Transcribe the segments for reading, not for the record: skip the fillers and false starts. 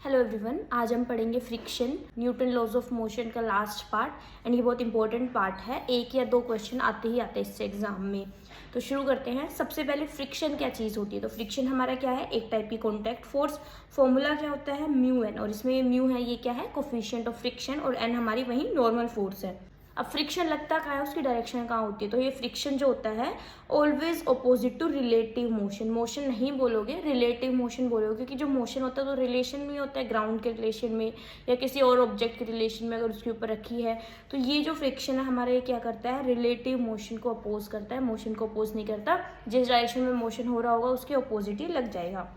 Hello everyone, आज हम पढ़ेंगे friction, Newton laws of motion का लास्ट पार्ट। एंड ये बहुत इंपॉर्टेंट पार्ट है, एक या दो क्वेश्चन आते ही आते हैं इससे एग्जाम में। तो शुरू करते हैं। सबसे पहले फ्रिक्शन क्या चीज़ होती है? तो फ्रिक्शन हमारा क्या है? एक टाइप की कॉन्टैक्ट फोर्स। फॉर्मूला क्या होता है? Mu N. और इसमें ये म्यू है, ये क्या है? Coefficient of friction. और एन हमारी वही नॉर्मल फोर्स है। अब फ्रिक्शन लगता कहाँ है, उसकी डायरेक्शन कहाँ होती है? तो ये फ्रिक्शन जो होता है always opposite to relative motion. Motion नहीं बोलोगे, रिलेटिव मोशन बोलोगे, क्योंकि जो मोशन होता है तो रिलेशन में होता है, ग्राउंड के रिलेशन में या किसी और ऑब्जेक्ट के रिलेशन में अगर उसके ऊपर रखी है। तो ये जो फ्रिक्शन है हमारा, ये क्या करता है? रिलेटिव मोशन को अपोज करता है, मोशन को अपोज नहीं करता। जिस डायरेक्शन में मोशन हो रहा होगा उसके अपोजिट ही लग जाएगा।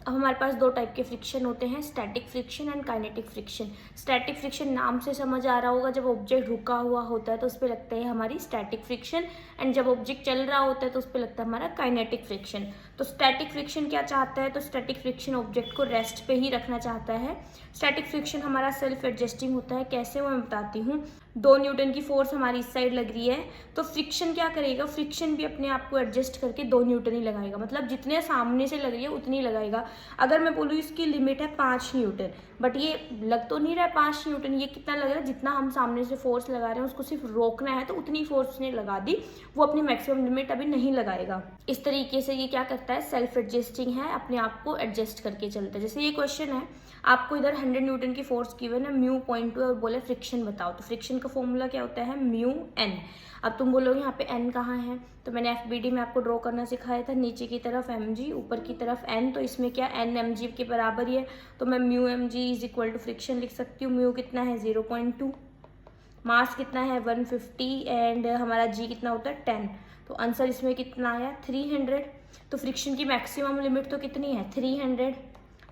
अब हमारे पास दो टाइप के फ्रिक्शन होते हैं, static friction and kinetic friction. Static friction नाम से समझ आ रहा होगा, जब ऑब्जेक्ट रुका हुआ होता है तो उस पर लगता है हमारी स्टैटिक फ्रिक्शन। एंड जब ऑब्जेक्ट चल रहा होता है तो उस पर लगता है हमारा काइनेटिक फ्रिक्शन। तो स्टैटिक फ्रिक्शन क्या चाहता है? तो स्टैटिक फ्रिक्शन ऑब्जेक्ट को रेस्ट पे ही रखना चाहता है। स्टैटिक फ्रिक्शन हमारा सेल्फ एडजस्टिंग होता है। कैसे, वो मैं बताती हूँ। 2 न्यूटन की फोर्स हमारी इस साइड लग रही है, तो फ्रिक्शन क्या करेगा? फ्रिक्शन भी अपने आप को एडजस्ट करके 2 न्यूटन ही लगाएगा। मतलब जितने सामने से लग रही है उतनी लगाएगा। अगर मैं बोलूँ इसकी लिमिट है 5 न्यूटन, बट ये लग तो नहीं रहा है 5 न्यूटन। ये कितना लग रहा है? जितना हम सामने से फोर्स लगा रहे हैं उसको सिर्फ रोकना है, तो उतनी फोर्स उसने लगा दी। वो अपनी मैक्सिमम लिमिट अभी नहीं लगाएगा। इस तरीके से ये क्या करता है? सेल्फ एडजस्टिंग है, अपने आप को एडजस्ट करके चलता है। जैसे ये क्वेश्चन है, आपको इधर 100 न्यूटन की फोर्स गिवन है, म्यू 0.2 और बोले फ्रिक्शन बताओ। तो फ्रिक्शन का फॉर्मूला क्या होता है? Mu N. अब तुम बोलोगे यहाँ पे एन कहाँ है? तो मैंने एफबीडी में आपको ड्रॉ करना सिखाया था, नीचे की तरफ mg, ऊपर की तरफ n। तो इसमें क्या n mg के बराबर ही है, तो मैं mu mg is equal to friction लिख सकती हूँ। म्यू कितना है? 0.2। मास कितना है? 150। एंड हमारा g कितना होता है? 10। तो आंसर इसमें कितना आया? 300। तो फ्रिक्शन की मैक्सिमम लिमिट तो कितनी है? 300।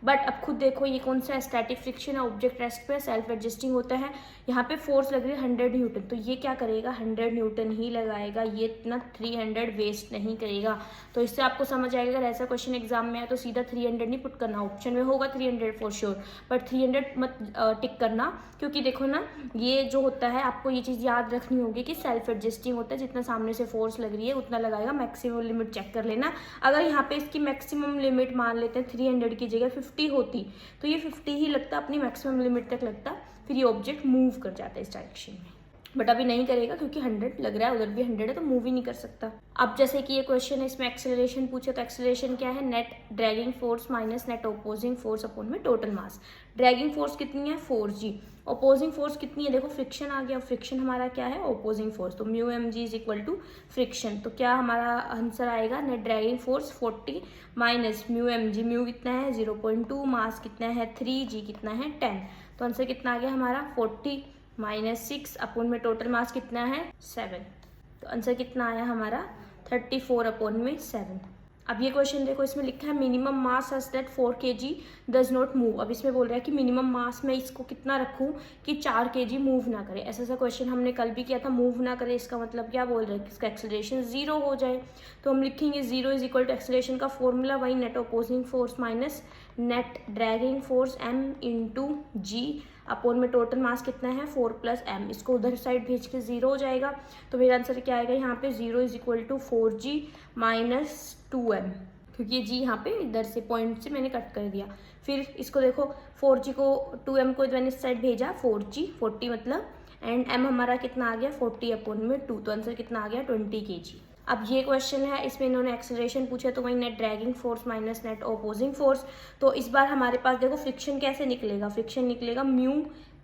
बट अब खुद देखो, ये कौन सा स्टैटिक फ्रिक्शन है, ऑब्जेक्ट रेस्ट पे, सेल्फ एडजस्टिंग होता है। यहाँ पे फोर्स लग रही है 100 न्यूटन, तो ये क्या करेगा? 100 न्यूटन ही लगाएगा, ये इतना 300 वेस्ट नहीं करेगा। तो इससे आपको समझ आएगा, अगर ऐसा क्वेश्चन एग्जाम में आए तो सीधा 300 नहीं पुट करना। ऑप्शन में होगा 300 फॉर श्योर, बट 300 मत टिक करना, क्योंकि देखो ना, ये जो होता है आपको ये चीज़ याद रखनी होगी कि सेल्फ एडजस्टिंग होता है। जितना सामने से फोर्स लग रही है उतना लगाएगा। मैक्सिमम लिमिट चेक कर लेना। अगर यहाँ पे इसकी मैक्सिमम लिमिट मान लेते हैं 300 की जगह 50 होती, तो ये 50 ही लगता, अपनी मैक्सिमम लिमिट तक लगता, फिर ये ऑब्जेक्ट मूव कर जाता है इस डायरेक्शन में। बट अभी नहीं करेगा, क्योंकि 100 लग रहा है, उधर भी 100 है, तो मूव ही नहीं कर सकता। अब जैसे कि ये क्वेश्चन है, इसमें एक्सेलरेशन पूछे, तो एक्सेलरेशन क्या है? Net dragging force minus net opposing force upon में टोटल मास। ड्रैगिंग फोर्स कितनी है? 4g। ऑपोजिंग फोर्स कितनी है? देखो फ्रिक्शन आ गया, फ्रिक्शन हमारा क्या है? Opposing force. तो mu mg is equal to friction. तो क्या हमारा आंसर आएगा? Net dragging force 40 minus mu mg। Mu कितना है? 0.2। मास कितना है? 3। जी कितना है? 10। तो आंसर कितना आ गया हमारा? 40 माइनस 6 अपॉन में टोटल मास कितना है? 7। तो आंसर कितना आया हमारा? 34 अपॉन में 7। अब ये क्वेश्चन देखो, इसमें लिखा है minimum mass such that 4 kg does not move. अब इसमें बोल रहा है कि मिनिमम मास में इसको कितना रखूं कि 4 kg मूव ना करे। ऐसा क्वेश्चन हमने कल भी किया था, मूव ना करे। इसका मतलब क्या बोल रहे हैं? कि इसका एक्सेलरेशन 0 हो जाए। तो हम लिखेंगे 0 इज इक्वल टू एक्सेलरेशन का फॉर्मूला वही net opposing force minus net dragging force m into G upon में टोटल मास कितना है? 4 + m। इसको उधर साइड भेज के 0 हो जाएगा। तो मेरा आंसर क्या आएगा यहाँ पे? 0 is equal to 4g minus 2m, क्योंकि ये जी यहाँ पे इधर से पॉइंट से मैंने कट कर दिया। फिर इसको देखो, 4g को 2m को मैंने इस साइड भेजा, 4g 40 मतलब, एंड m हमारा कितना आ गया? 40 अपॉन में 2। तो आंसर कितना आ गया? 20 kg। अब ये क्वेश्चन है, इसमें इन्होंने एक्सेलरेशन पूछा, तो वही net dragging force minus net opposing force. तो इस बार हमारे पास देखो फ्रिक्शन कैसे निकलेगा? फ्रिक्शन निकलेगा म्यू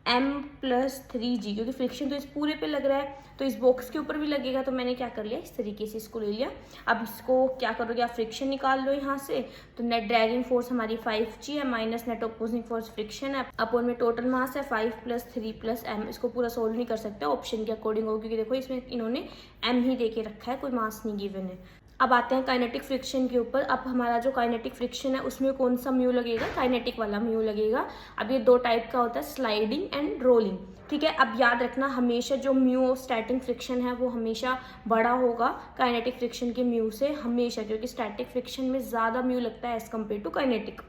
m + 3g, क्योंकि फ्रिक्शन तो इस पूरे पे लग रहा है, तो इस बॉक्स के ऊपर भी लगेगा। तो मैंने क्या कर लिया? इस तरीके से इसको ले लिया। अब इसको क्या करोगे आप? फ्रिक्शन निकाल लो यहाँ से। तो नेट ड्रैगिंग फोर्स हमारी 5g है, minus net opposing force friction है, अपॉन में टोटल मास है 5 + 3 + m। इसको पूरा सोल्व नहीं कर सकते, ऑप्शन के अकॉर्डिंग हो, क्योंकि देखो इसमें इन्होंने m ही दे के रखा है, कोई मास नहीं गिवन है। अब आते हैं काइनेटिक फ्रिक्शन के ऊपर। अब हमारा जो काइनेटिक फ्रिक्शन है उसमें कौन सा म्यू लगेगा? काइनेटिक वाला म्यू लगेगा। अब ये 2 टाइप का होता है, स्लाइडिंग एंड रोलिंग। ठीक है, अब याद रखना हमेशा जो म्यू स्टैटिक फ्रिक्शन है वो हमेशा बड़ा होगा काइनेटिक फ्रिक्शन के म्यू से, हमेशा, क्योंकि स्टैटिक फ्रिक्शन में ज़्यादा म्यू लगता है एज कम्पेयर टू काइनेटिक।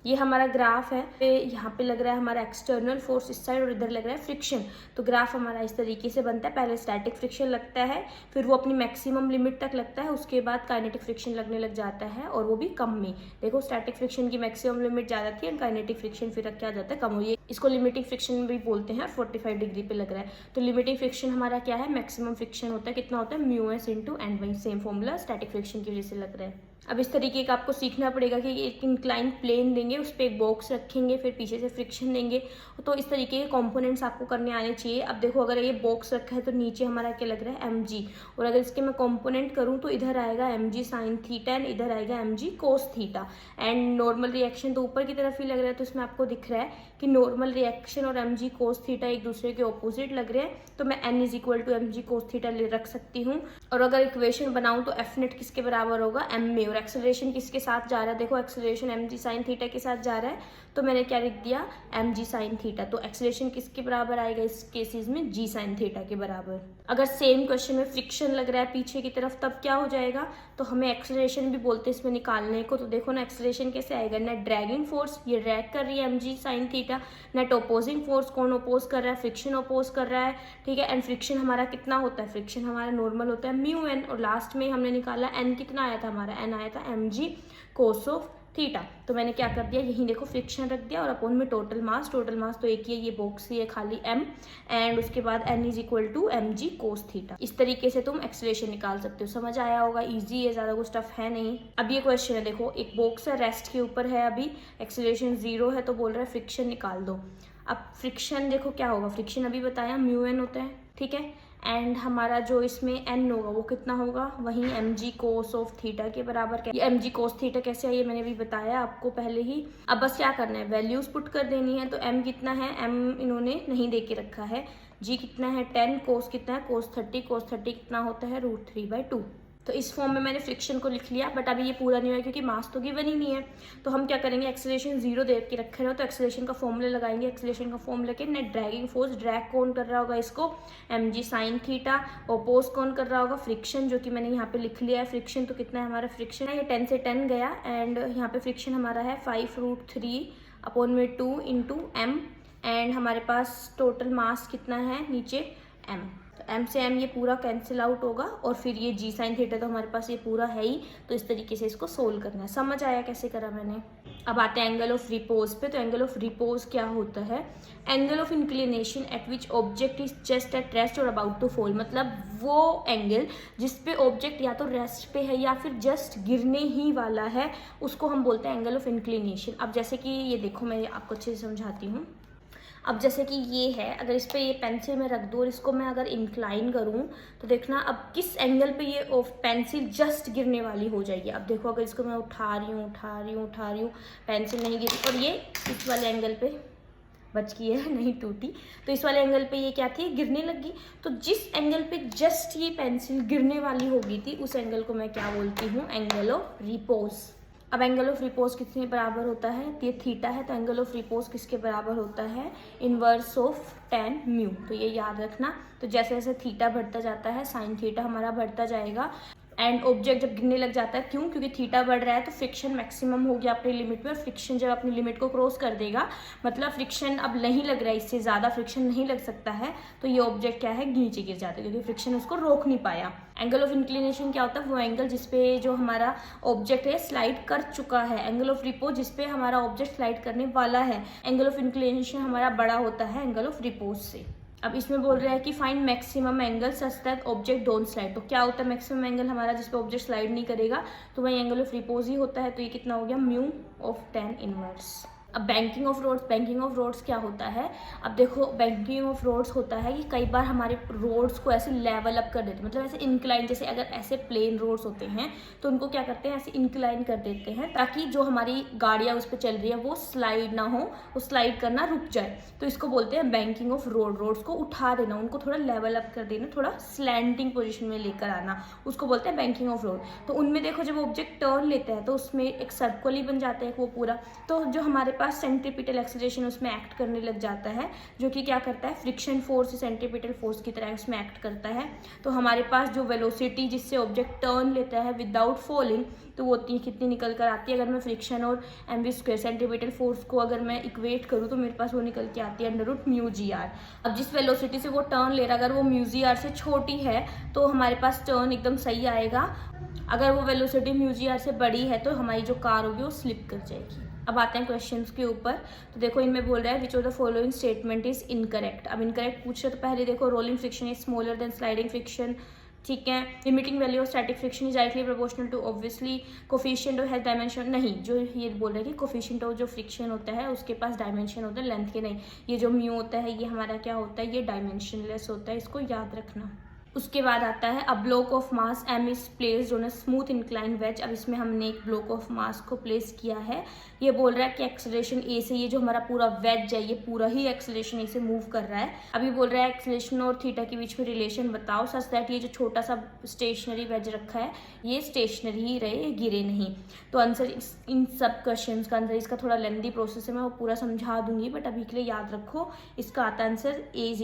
ये हमारा ग्राफ है, यहाँ पे लग रहा है हमारा एक्सटर्नल फोर्स इस साइड और इधर लग रहा है फ्रिक्शन। तो ग्राफ हमारा इस तरीके से बनता है, पहले स्टैटिक फ्रिक्शन लगता है, फिर वो अपनी मैक्सिमम लिमिट तक लगता है, उसके बाद काइनेटिक फ्रिक्शन लगने लग जाता है और वो भी कम में। देखो स्टैटिक फ्रिक्शन की मैक्सिमम लिमिट ज़्यादा थी एंड काइनेटिक फ्रिक्शन फिर क्या जाता है, कम हो। ये इसको लिमिटिंग फ्रिक्शन भी बोलते हैं। 45 डिग्री पे लग रहा है तो लिमिटिंग फ्रिक्शन हमारा क्या है, मैक्सिमम फ्रिक्शन होता है, कितना होता है, μs into N Y. Same formula static friction की वजह से लग रहा है। अब इस तरीके का आपको सीखना पड़ेगा कि एक इंक्लाइन प्लेन देंगे, उस पर एक बॉक्स रखेंगे, फिर पीछे से फ्रिक्शन देंगे, तो इस तरीके के कंपोनेंट्स आपको करने आने चाहिए। अब देखो अगर ये बॉक्स रखा है तो नीचे हमारा क्या लग रहा है, mg, और अगर इसके मैं कंपोनेंट करूँ तो इधर आएगा mg साइन थीटा एंड इधर आएगा mg cos theta. And normal reaction तो ऊपर की तरफ ही लग रहा है, तो इसमें आपको दिख रहा है कि नॉर्मल रिएक्शन और mg कोस थीटा एक दूसरे के ऑपोजिट लग रहे हैं, तो मैं n is equal to mg cos theta रख सकती हूँ। और अगर इक्वेशन बनाऊँ तो एफ नेट किसके बराबर होगा, m में, और एक्सेलरेशन किसके साथ जा रहा है, देखो एक्सेलरेशन mg साइन थीटा के साथ जा रहा है, तो मैंने क्या लिख दिया, mg साइन थीटा। तो एक्सेलरेशन किसके बराबर आएगा इस केसेस में, g साइन थीटा के बराबर। अगर सेम क्वेश्चन में फ्रिक्शन लग रहा है पीछे की तरफ, तब क्या हो जाएगा, तो हमें एक्सेलरेशन भी बोलते हैं इसमें निकालने को। तो देखो ना एक्सेलरेशन कैसे आएगा, नेट ड्रैगिंग फोर्स, ये ड्रैग कर रही है mg sine theta, net opposing force, कौन अपोज कर रहा है, फ्रिक्शन अपोज कर रहा है, ठीक है। एंड फ्रिक्शन हमारा कितना होता है, फ्रिक्शन हमारा नॉर्मल होता है म्यू एन, और लास्ट में हमने निकाला एन, कितना आया था हमारा, एन आया था mg कोस ऑफ थीटा। तो मैंने क्या कर दिया, यहीं देखो फ्रिक्शन रख दिया और अपन में टोटल मास तो एक ही है, ये बॉक्स ही है खाली m, एंड उसके बाद n is equal to mg cos theta. इस तरीके से तुम एक्सेलरेशन निकाल सकते हो। समझ आया होगा, इजी है, ज़्यादा कुछ टफ है नहीं। अब ये क्वेश्चन है, देखो एक बॉक्स है, रेस्ट के ऊपर है, अभी एक्सेलरेशन 0 है, तो बोल रहा है फ्रिक्शन निकाल दो। अब फ्रिक्शन देखो क्या होगा, फ्रिक्शन अभी बताया म्यू एन होता है, ठीक है, एंड हमारा जो इसमें n होगा वो कितना होगा, वहीं mg कोस ऑफ थीटा के बराबर। ये mg कोस थीटा कैसे है ये मैंने भी बताया आपको पहले ही। अब बस क्या करना है, वैल्यूज पुट कर देनी है। तो m कितना है, m इन्होंने नहीं दे के रखा है, g कितना है 10, कोस कितना है कोस 30, कोस 30 कितना होता है √3/2। तो इस फॉर्म में मैंने फ्रिक्शन को लिख लिया, बट अभी ये पूरा नहीं हुआ क्योंकि मास तो गिवन ही नहीं है। तो हम क्या करेंगे, एक्सेलरेशन 0 दे के रखे रहे हो तो एक्सेलरेशन का फॉर्मूला लगाएंगे। एक्सेलरेशन का फॉर्मूला के नेट ड्रैगिंग फोर्स, ड्रैग कौन कर रहा होगा इसको, mg साइन थीटा, ओपोज कौन कर रहा होगा, फ्रिक्शन, जो कि मैंने यहाँ पे लिख लिया है फ्रिक्शन। तो कितना है हमारा फ्रिक्शन है, ये 10 से 10 गया, एंड यहाँ पे फ्रिक्शन हमारा है 5√3/2 इंटू m, एंड हमारे पास टोटल मास कितना है नीचे m। तो m से m ये पूरा कैंसिल आउट होगा, और फिर ये g साइन थीटा तो हमारे पास ये पूरा है ही। तो इस तरीके से इसको सोल्व करना है। समझ आया कैसे करा मैंने। अब आते हैं एंगल ऑफ रिपोज पे। तो एंगल ऑफ रिपोज क्या होता है, angle of inclination eight which object is just at rest और अबाउट टू फॉल, मतलब वो एंगल जिस पे ऑब्जेक्ट या तो रेस्ट पे है या फिर जस्ट गिरने ही वाला है, उसको हम बोलते हैं एंगल ऑफ इंक्लिनेशन। अब जैसे कि ये देखो, मैं आपको अच्छे से समझाती हूँ। अब जैसे कि ये है, अगर इस पर ये पेंसिल में रख दूँ और इसको मैं अगर इंक्लाइन करूँ तो देखना अब किस एंगल पे ये पेंसिल जस्ट गिरने वाली हो जाएगी। अब देखो अगर इसको मैं उठा रही हूँ, पेंसिल नहीं गिरी, और ये इस वाले एंगल पे बच गई है, नहीं टूटी, तो इस वाले एंगल पे ये क्या थी, गिरने लगी। तो जिस एंगल पे जस्ट ये पेंसिल गिरने वाली हो गई थी, उस एंगल को मैं क्या बोलती हूँ, एंगल ऑफ रिपोज। अब एंगल ऑफ रिपोज किसके बराबर होता है, ये थीटा है, तो एंगल ऑफ रिपोज किसके बराबर होता है, इनवर्स ऑफ tan म्यू। तो ये याद रखना। तो जैसे जैसे थीटा बढ़ता जाता है, साइन थीटा हमारा बढ़ता जाएगा, एंड ऑब्जेक्ट जब गिरने लग जाता है, क्यों, क्योंकि थीटा बढ़ रहा है तो फ्रिक्शन मैक्सिमम हो गया अपनी लिमिट में, और फ्रिक्शन जब अपनी लिमिट को क्रॉस कर देगा, मतलब फ्रिक्शन अब नहीं लग रहा है, इससे ज़्यादा फ्रिक्शन नहीं लग सकता है, तो ये ऑब्जेक्ट क्या है, नीचे गिर जाता है, क्योंकि फ्रिक्शन उसको रोक नहीं पाया। एंगल ऑफ इंक्लिनेशन क्या होता है, वो एंगल जिसपे जो हमारा ऑब्जेक्ट है स्लाइड कर चुका है। एंगल ऑफ रिपोज जिसपे हमारा ऑब्जेक्ट स्लाइड करने वाला है। एंगल ऑफ इंक्लिनेशन हमारा बड़ा होता है एंगल ऑफ रिपोज से। अब इसमें बोल रहा है कि find maximum angle such that object don't slide. तो क्या होता है मैक्सिमम एंगल हमारा जिस पे ऑब्जेक्ट स्लाइड नहीं करेगा, तो वही एंगल ऑफ रिपोज ही होता है। तो ये कितना हो गया, म्यू ऑफ tan इनवर्स। अब बैंकिंग ऑफ रोड्स क्या होता है, अब देखो बैंकिंग ऑफ रोड्स होता है कि कई बार हमारे रोड्स को ऐसे लेवल अप कर देते हैं, मतलब ऐसे इंक्लाइन, जैसे अगर ऐसे प्लेन रोड्स होते हैं तो उनको क्या करते हैं, ऐसे इंक्लाइन कर देते हैं ताकि जो हमारी गाड़ियाँ उस पर चल रही है वो स्लाइड ना हो, वो स्लाइड करना रुक जाए। तो इसको बोलते हैं बैंकिंग ऑफ रोड्स को उठा देना, उनको थोड़ा लेवल अप कर देना, थोड़ा स्लैंटिंग पोजिशन में लेकर आना, उसको बोलते हैं बैंकिंग ऑफ रोड। तो उनमें देखो जब ऑब्जेक्ट टर्न लेते हैं तो उसमें एक सर्कल ही बन जाता है वो पूरा। तो जो हमारे पास पास सेंट्रीपिटल एक्सेलरेशन उसमें एक्ट करने लग जाता है, जो कि क्या करता है, फ्रिक्शन फोर्स सेंट्रीपिटल फोर्स की तरह उसमें एक्ट करता है। तो हमारे पास जो वेलोसिटी जिससे ऑब्जेक्ट टर्न लेता है विदाउट फॉलिंग, तो वो कितनी निकल कर आती है, अगर मैं फ्रिक्शन और mv² सेंट्रीपिटल फोर्स को अगर मैं इक्वेट करूँ तो मेरे पास वो निकल के आती है √μgr। अब जिस वेलोसिटी से वो टर्न ले रहा है, अगर वो μgr से छोटी है तो हमारे पास टर्न एकदम सही आएगा। अगर वो वेलोसिटी μgr से बड़ी है तो हमारी जो कार होगी वो स्लिप कर जाएगी। अब आते हैं क्वेश्चंस के ऊपर। तो देखो इनमें बोल रहा है which of the following statement is incorrect. अब इनकरेक्ट पूछ रहे तो पहले देखो rolling friction is smaller than sliding friction, ठीक है। Limiting value of static friction is directly proportional to obviously coefficient of has dimension. नहीं, जो ये बोल रहे हैं कि कोफिशिएंट ऑफ जो फ्रिक्शन होता है उसके पास डायमेंशन होता है, लेंथ के नहीं। ये जो म्यू होता है ये हमारा क्या होता है, ये डायमेंशनलेस होता है, इसको याद रखना। उसके बाद आता है a block of mass m is placed on a smooth incline wedge. अब इसमें हमने एक ब्लॉक ऑफ मास को प्लेस किया है। ये बोल रहा है कि एक्सेलरेशन ए से, ये जो हमारा पूरा वेज है ये पूरा ही एक्सेलरेशन ए से मूव कर रहा है। अभी बोल रहा है एक्सेलरेशन और थीटा के बीच में रिलेशन बताओ सच दैट ये जो छोटा सा स्टेशनरी वेज रखा है ये स्टेशनरी ही रहे, ये गिरे नहीं। तो आंसर इन सब क्वेश्चन का आंसर, इसका थोड़ा लेंदी प्रोसेस है, मैं वो पूरा समझा दूंगी, बट अभी के लिए याद रखो इसका आता answer A =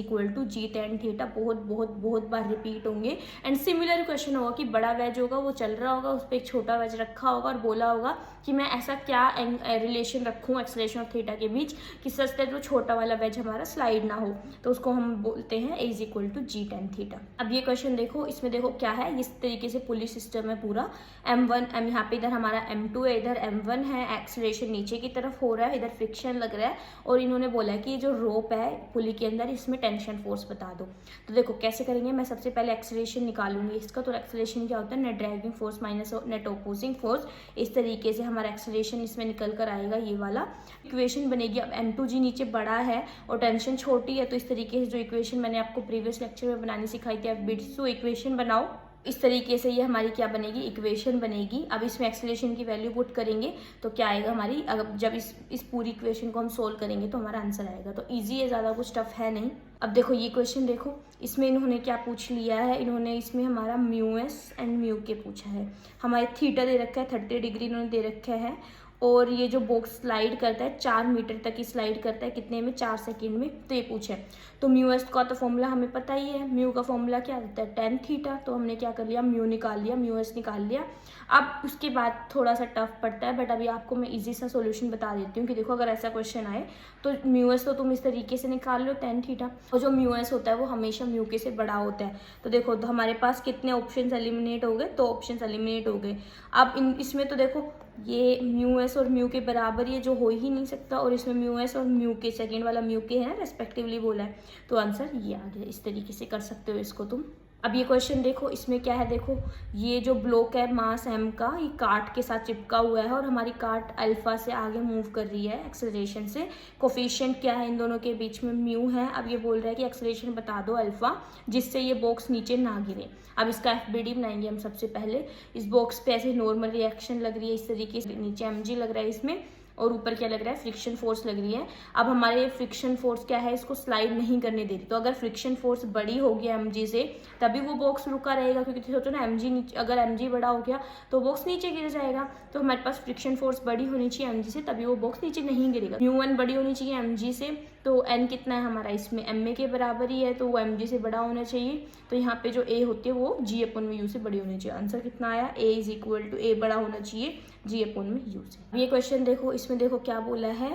G tan theta. बहुत बार रिपीट होंगे। एंड सिमिलर क्वेश्चन होगा कि बड़ा वेज होगा वो चल रहा होगा, उस पर एक छोटा वेज रखा होगा और बोला होगा कि मैं ऐसा क्या रिलेशन रखूं एक्सेलरेशन और थीटा के बीच कि सच दैट वो छोटा वाला वेज हमारा स्लाइड ना हो, तो उसको हम बोलते हैं A = G tan थीटा। अब ये क्वेश्चन देखो, इसमें देखो क्या है, इस तरीके से पुली सिस्टम है पूरा। M1 यहाँ पे इधर हमारा M2 है, इधर M1 है, एक्सेलरेशन नीचे की तरफ हो रहा है, इधर फ्रिक्शन लग रहा है, और इन्होंने बोला है कि ये जो रोप है पुली के अंदर इसमें टेंशन फोर्स बता दो। तो देखो कैसे करेंगे, मैं सबसे पहले एक्सेलरेशन निकालूंगी इसका। तो एक्सेलरेशन क्या होता है, net dragging force minus net opposing force. इस तरीके से हमारा एक्सेलरेशन इसमें निकल कर आएगा, ये वाला इक्वेशन बनेगी। अब M2G नीचे बड़ा है और टेंशन छोटी है, तो इस तरीके से जो इक्वेशन मैंने आपको प्रीवियस लेक्चर में बनानी सिखाई थी, आप बिट्सो इक्वेशन बनाओ। इस तरीके से ये हमारी क्या बनेगी, इक्वेशन बनेगी। अब इसमें एक्सेलरेशन की वैल्यू पुट करेंगे तो क्या आएगा हमारी, अगर जब इस पूरी इक्वेशन को हम सोल्व करेंगे तो हमारा आंसर आएगा। तो इजी है, ज़्यादा कुछ टफ है नहीं। अब देखो ये क्वेश्चन देखो, इसमें इन्होंने क्या पूछ लिया है, इन्होंने इसमें हमारा μs एंड μk पूछा है। हमारे थीटा दे रखा है 30 डिग्री इन्होंने दे रखा है, और ये जो बॉक्स स्लाइड करता है 4 मीटर तक ही स्लाइड करता है, कितने में, 4 सेकेंड में। तो ये पूछे तो μs का तो फॉर्मूला हमें पता ही है, म्यू का फॉर्मूला क्या होता है, tan थीटा। तो हमने क्या कर लिया, म्यू निकाल लिया, μs निकाल लिया। अब उसके बाद थोड़ा सा टफ पड़ता है, बट अभी आपको मैं इजी सा सॉल्यूशन बता देती हूँ कि देखो अगर ऐसा क्वेश्चन आए तो μs तो तुम इस तरीके से निकाल लो tan थीटा, और जो μs होता है वो हमेशा μk से बड़ा होता है। तो देखो तो हमारे पास कितने ऑप्शन एलिमिनेट हो गए, 2 ऑप्शन एलिमिनेट हो गए। अब इसमें तो देखो ये μs और μ के बराबर ये जो हो ही नहीं सकता, और इसमें μs और μk सेकेंड वाला μk है ना रेस्पेक्टिवली बोला है, तो आंसर ये आ गया। इस तरीके से कर सकते हो इसको तुम। अब ये क्वेश्चन देखो, इसमें क्या है, देखो ये जो ब्लॉक है मास m का, ये कार्ट के साथ चिपका हुआ है और हमारी कार्ट अल्फा से आगे मूव कर रही है एक्सेलरेशन से। कोफिशिएंट क्या है इन दोनों के बीच में, म्यू है। अब ये बोल रहा है कि एक्सेलरेशन बता दो अल्फा जिससे ये बॉक्स नीचे ना गिरे। अब इसका FBD बनाएंगे हम सबसे पहले। इस बॉक्स पे ऐसे नॉर्मल रिएक्शन लग रही है इस तरीके से, नीचे mg लग रहा है इसमें, और ऊपर क्या लग रहा है, फ्रिक्शन फोर्स लग रही है। अब हमारे फ्रिक्शन फोर्स क्या है, इसको स्लाइड नहीं करने दे रही। तो अगर फ्रिक्शन फोर्स बड़ी हो गया mg से तभी वो बॉक्स रुका रहेगा, क्योंकि सोचो ना mg नीचे, अगर mg बड़ा हो गया तो बॉक्स नीचे गिर जाएगा। तो हमारे पास फ्रिक्शन फोर्स बड़ी होनी चाहिए mg से, तभी वो बॉक्स नीचे नहीं गिरेगा। μ1 बड़ी होनी चाहिए mg से, तो n कितना है हमारा इसमें ma के बराबर ही है, तो वो mg से बड़ा होना चाहिए। तो यहाँ पे जो a होती है वो g/u से बड़ी होनी चाहिए। आंसर कितना आया, a = a बड़ा होना चाहिए g/u से। ये क्वेश्चन देखो, इसमें देखो क्या बोला है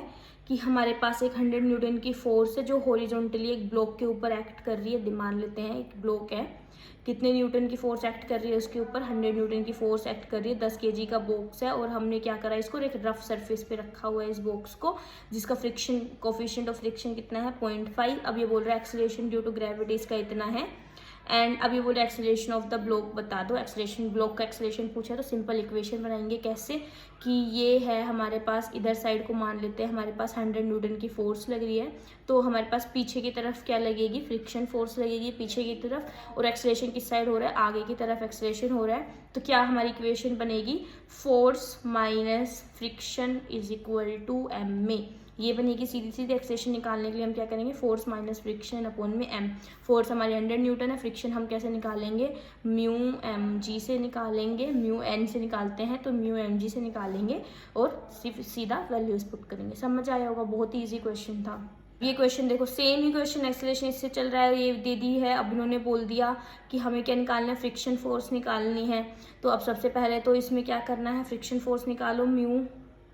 कि हमारे पास एक 100 न्यूटन की फोर्स है जो हॉरिजॉन्टली एक ब्लॉक के ऊपर एक्ट कर रही है। मान लेते हैं एक ब्लॉक है, कितने न्यूटन की फोर्स एक्ट कर रही है उसके ऊपर, 100 न्यूटन की फोर्स एक्ट कर रही है। 10 kg का बॉक्स है और हमने क्या करा, इसको एक रफ सरफेस पे रखा हुआ है इस बॉक्स को, जिसका फ्रिक्शन कोफिशिएंट ऑफ फ्रिक्शन कितना है, 0.5। अब ये बोल रहा है एक्सेलरेशन ड्यू टू ग्रेविटी इसका इतना है। एंड अभी बोले एक्सेलरेशन ऑफ द ब्लॉक बता दो। एक्सेलरेशन ब्लॉक का एक्सेलरेशन पूछा तो सिंपल इक्वेशन बनाएंगे कैसे, कि ये है हमारे पास, इधर साइड को मान लेते हैं हमारे पास 100 न्यूटन की फोर्स लग रही है, तो हमारे पास पीछे की तरफ क्या लगेगी, फ्रिक्शन फोर्स लगेगी पीछे की तरफ, और एक्सेलरेशन किस साइड हो रहा है, आगे की तरफ एक्सेलरेशन हो रहा है। तो क्या हमारी इक्वेशन बनेगी, force minus friction is equal to ma। ये बनेगी सीधी सीधी। एक्सेलरेशन निकालने के लिए हम क्या करेंगे, फोर्स माइनस फ्रिक्शन अपॉन में एम। फोर्स हमारे 100 न्यूटन है, फ्रिक्शन हम कैसे निकालेंगे, म्यू एम जी से निकालेंगे, म्यू एन से निकालते हैं तो म्यू एम जी से निकालेंगे और सिर्फ सीधा वैल्यूज पुट करेंगे। समझ आया होगा, बहुत ही ईजी क्वेश्चन था। ये क्वेश्चन देखो, सेम ही क्वेश्चन एक्सेलरेशन इससे चल रहा है, ये दे दी है। अब इन्होंने बोल दिया कि हमें क्या निकालना है, फ्रिक्शन फोर्स निकालनी है। तो अब सबसे पहले तो इसमें क्या करना है, फ्रिक्शन फोर्स निकालो, म्यू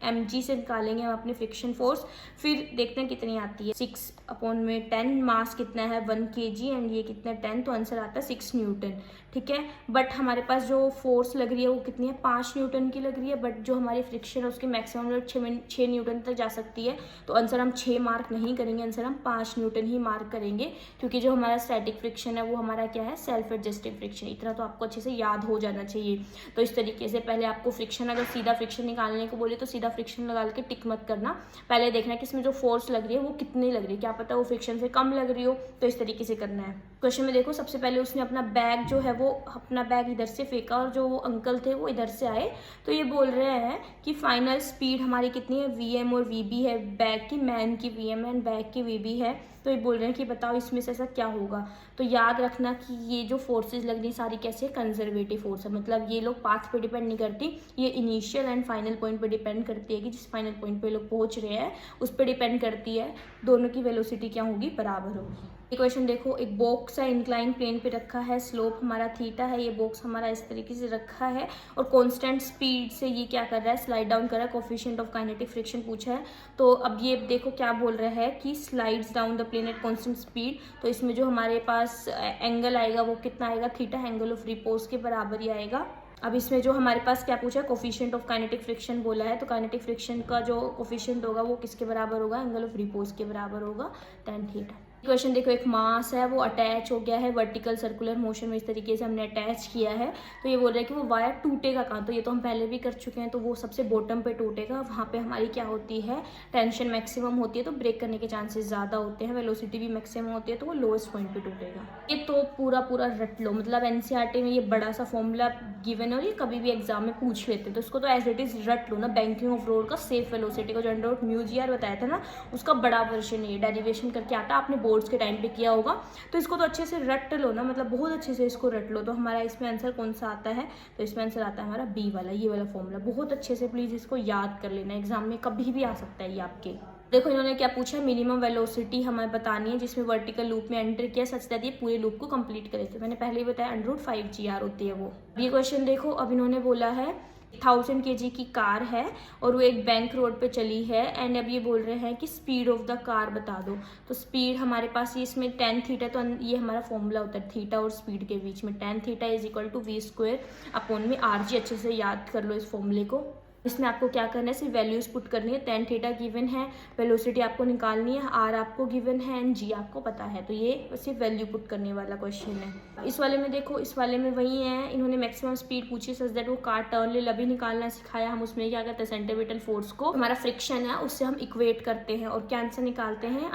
एम जी से निकालेंगे हम अपने फ्रिक्शन फोर्स। फिर देखते हैं कितनी आती है, 6 अपॉन में 10, मास कितना है 1 kg एंड ये कितना 10, तो आंसर आता है 6 न्यूटन। ठीक है, बट हमारे पास जो फोर्स लग रही है वो कितनी है, 5 न्यूटन की लग रही है, बट जो हमारी फ्रिक्शन है उसकी मैक्सिमम रेट 6 न्यूटन तक जा सकती है। तो आंसर हम 6 मार्क नहीं करेंगे, आंसर हम 5 न्यूटन ही मार्क करेंगे, क्योंकि जो हमारा स्टैटिक फ्रिक्शन है वो हमारा क्या है, सेल्फ एडजस्टिंग फ्रिक्शन। इतना तो आपको अच्छे से याद हो जाना चाहिए। तो इस तरीके से पहले आपको फ्रिक्शन, अगर सीधा फ्रिक्शन निकालने को बोले तो सीधा फ्रिक्शन लगा के टिक मत करना, पहले देखना कि इसमें जो फोर्स लग रही है वो कितनी लग रही है, क्या पता वो फ्रिक्शन से कम लग रही हो। तो इस तरीके से करना है। क्वेश्चन में देखो, सबसे पहले उसने अपना बैग जो है वो अपना बैग इधर से फेंका और जो वो अंकल थे वो इधर से आए। तो ये बोल रहे हैं कि फाइनल स्पीड हमारी कितनी है, वीएम और वीबी है बैग की, मैन की वीएम एंड बैग की वीबी है। तो ये बोल रहे हैं कि बताओ इसमें से ऐसा क्या होगा। तो याद रखना कि ये जो फोर्सेस लग रही सारी कैसे कंजर्वेटिव फोर्स है, मतलब ये लोग पाथ पे डिपेंड नहीं करती, ये इनिशियल एंड फाइनल पॉइंट पे डिपेंड करती है कि जिस फाइनल पॉइंट पे लोग पहुंच रहे हैं उस पर डिपेंड करती है। दोनों की वेलोसिटी क्या होगी, बराबर होगी। ये क्वेश्चन देखो, एक बॉक्स है इंक्लाइन प्लेन पे रखा है, स्लोप हमारा थीटा है, ये बॉक्स हमारा इस तरीके से रखा है और कांस्टेंट स्पीड से ये क्या कर रहा है, स्लाइड डाउन कर रहा है। कोफिशिएंट ऑफ काइनेटिक फ्रिक्शन पूछा है। तो अब ये देखो क्या बोल रहा है कि slides down the plane at constant speed. तो इसमें जो हमारे पास एंगल आएगा वो कितना आएगा, थीटा, एंगल ऑफ रिपोज के बराबर ही आएगा। अब इसमें जो हमारे पास क्या पूछा है, कोफिशिएंट ऑफ काइनेटिक फ्रिक्शन बोला है। तो काइनेटिक फ्रिक्शन का जो कोफिशिएंट होगा वो किसके बराबर होगा, एंगल ऑफ रिपोज के बराबर होगा, tan थीटा। क्वेश्चन देखो, एक मास है वो अटैच हो गया है वर्टिकल सर्कुलर मोशन में, इस तरीके से हमने अटैच किया है। तो ये बोल रहा है कि वो वायर टूटेगा कहाँ, तो ये तो हम पहले भी कर चुके हैं। तो वो सबसे बॉटम पे टूटेगा, वहाँ पे हमारी क्या होती है, टेंशन मैक्सिमम होती है, तो ब्रेक करने के चांसेस ज़्यादा होते हैं। वेलोसिटी भी मैक्सिमम होती है, तो वो लोएस्ट पॉइंट पे टूटेगा। ये तो पूरा रट लो, मतलब एनसीईआरटी में ये बड़ा सा फॉर्मूला गिवन है और ये कभी भी एग्जाम में पूछ लेते हैं, तो इसको तो एज इट इज रट लो ना। बैंकिंग ऑफ रोड का सेफ वेलोसिटी को जो अंडर म्यू जी आर बताया था ना, उसका बड़ा वर्जन है, डेरिवेशन करके आता, आपने बोर्ड्स के टाइम पे किया होगा। तो इसको तो अच्छे से रट लो ना, मतलब बहुत अच्छे से इसको रट लो। तो हमारा इसमें आंसर कौन सा आता है, तो इसमें आंसर आता है हमारा बी वाला, ये वाला फॉर्मूला। बहुत अच्छे से प्लीज इसको याद कर लेना, एग्जाम में कभी भी आ सकता है ये आपके। देखो इन्होंने क्या पूछा, मिनिमम वेलोसिटी हमें बतानी है जिसमें वर्टिकल लूप में एंटर किया, सच दैट ये पूरे लूप को कंप्लीट करे। तो मैंने पहले ही बताया √5 GR होती है वो। ये क्वेश्चन देखो, अब इन्होंने बोला है 1000 kg की कार है और वो एक बैंक रोड पे चली है एंड अब ये बोल रहे हैं कि स्पीड ऑफ द कार बता दो। तो स्पीड हमारे पास ये इसमें tan थीटा, तो ये हमारा फॉर्मूला होता है थीटा और स्पीड के बीच में, tan theta is equal to v² upon में RG। अच्छे से याद कर लो इस फॉर्मूले को। इसमें आपको क्या करना है, सिर्फ वैल्यूज पुट करनी है। tan थीटा गिवन है, वेलोसिटी आपको निकालनी है, r आपको गिवन है एंड g आपको पता है। तो ये सिर्फ वैल्यू पुट करने वाला क्वेश्चन है। इस वाले में देखो, इस वाले में वही है, इन्होंने मैक्सिमम स्पीड पूछी सच दैट वो कार टर्न ले लभी निकालना सिखाया। हम उसमें क्या करते हैं, सेंटीमीटर फोर्स को हमारा फ्रिक्शन है उससे हम इक्वेट करते हैं और क्या आंसर निकालते हैं,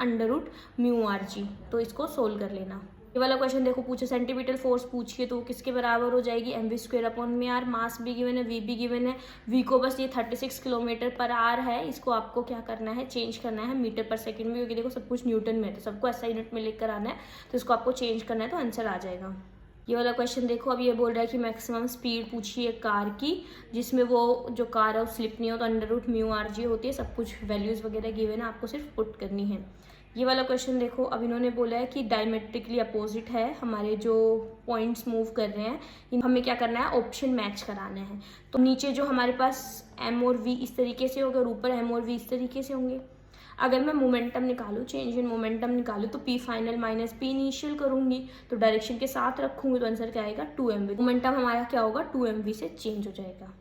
√μRG। तो इसको सोल्व कर लेना। ये वाला क्वेश्चन देखो, पूछे सेंटीमीटर फोर्स पूछिए तो वो किसके बराबर हो जाएगी, mv² अपॉन में r। मास भी गिवन है, v भी गिवन है। v को बस ये 36 km/h है, इसको आपको क्या करना है, चेंज करना है मीटर पर सेकंड में, क्योंकि देखो सब कुछ न्यूटन में है तो सबको ऐसा यूनिट में लिख कर आना है। तो इसको आपको चेंज करना है तो आंसर आ जाएगा। ये वाला क्वेश्चन देखो, अब ये बोल रहा है कि मैक्सिमम स्पीड पूछी है कार की जिसमें वो जो कार है वो स्लिप नहीं हो, तो √μRG होती है। सब कुछ वैल्यूज वगैरह गिवन है, आपको सिर्फ पुट करनी है। ये वाला क्वेश्चन देखो, अब इन्होंने बोला है कि डायमेट्रिकली अपोजिट है हमारे जो पॉइंट्स मूव कर रहे हैं, हमें क्या करना है, ऑप्शन मैच कराना है। तो नीचे जो हमारे पास m और v इस तरीके से होगा और ऊपर m और v इस तरीके से होंगे। अगर मैं मोमेंटम निकालूँ, चेंज इन मोमेंटम निकालूँ, तो p final minus p initial करूँगी, तो डायरेक्शन के साथ रखूँगी तो आंसर क्या आएगा, 2mv। मोमेंटम हमारा क्या होगा, 2mv से चेंज हो जाएगा।